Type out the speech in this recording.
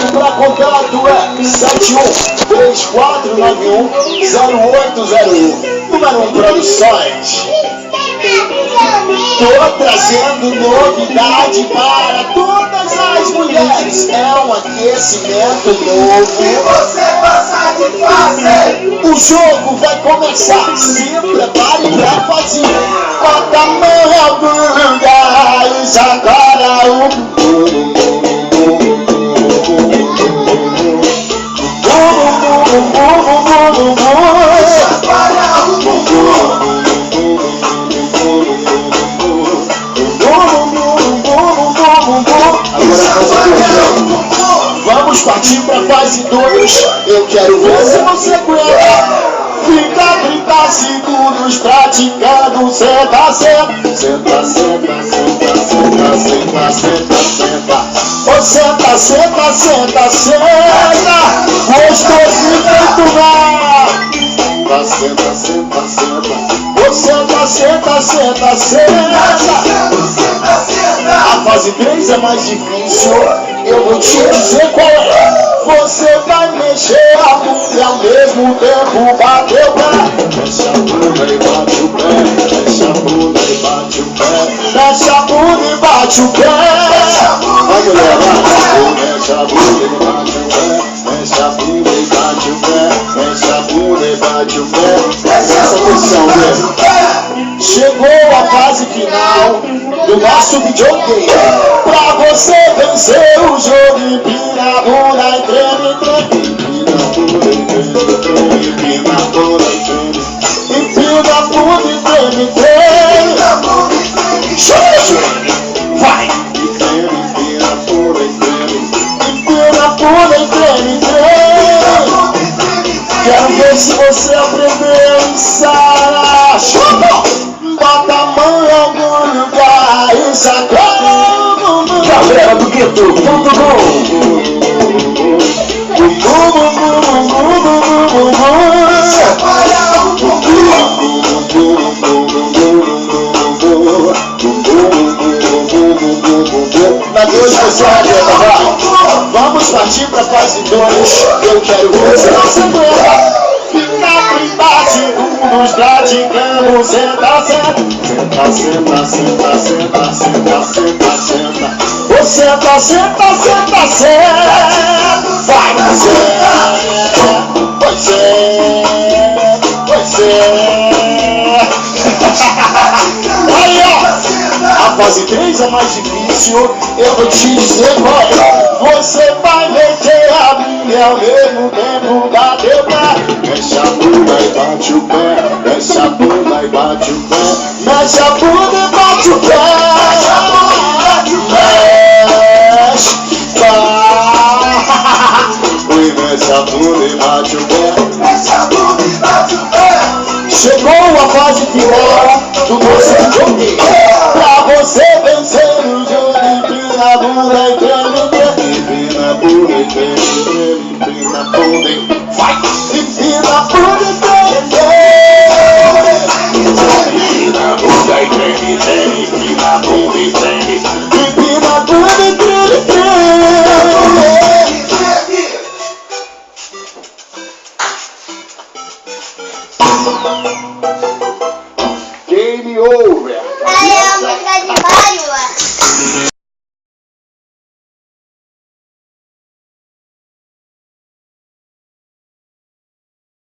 WhatsApp para contato é 7134910801. Número 1 Produções. Tô trazendo novidade para todas as mulheres. É um aquecimento novo. Se você gosta de fazer, o jogo vai começar. Se prepare pra fazer. Bota a mão na bunda e agora o vamos partir pra fase 2. Eu quero ver se você aguenta. Fica 30 segundos praticando. Senta, senta. Senta, senta, senta, senta, senta, senta, senta. Oh, senta, senta, senta, senta. Gostoso feito lá. Senta, senta, senta. Oh, senta, senta, senta, senta. A fase 3 é mais difícil. Eu vou te dizer qual é. Você vai mexer a bunda e ao mesmo tempo bater o pé. Mexe a bunda e bate o pé. Mexe a bunda e bate o pé. Mexe a bunda e bate o pé. Vai, mulher, vai. Mexe a bunda e bate o pé. Mexe a bunda e bate o pé. Mexe a bunda e bate o pé. Essa posição, mesmo. Chegou a fase final do nosso videogame. Pra você vencer o jogo, empina a bunda e treme, treme. Empina a bunda e treme, empina a bunda e treme. Empina a bunda e treme, treme. Vai! Empina a bunda e treme. Empina a bunda e treme, treme. Quero ver se você aprendeu a ensaiar. Bota a mão em algum lugar e sacode. Galera do Gueto.com. Na 2 você aguenta, vai. Vamos partir pra fase 2. Eu quero ver se você aguenta. Fica 30 segundos praticando. Senta, senta. Senta, senta, senta, senta, senta, senta, senta. Oh, senta, senta, senta, senta. Vai, senta. Pois é. Pois é. Aí, ó. A fase 3 é mais difícil. Eu vou te dizer qual é. Você vai meter a bunda e ao mesmo tempo bater o pé. Mexe a bunda e bate o pé. Mexe a bunda e bate o pé. Mexe a bunda e bate o pé. Mexe, mexe a bunda e bate o pé. mexe a bunda e bate o pé. Chegou a fase final do nosso videogame. Pra você vencer o jogo, empina a bunda e treme, treme. Empina a bunda e treme, treme. Empina a bunda e vai. Empina a bunda e treme, treme. Empina a bunda e treme, treme. Empina a bunda e treme. Empina a bunda e treme, treme. Game over.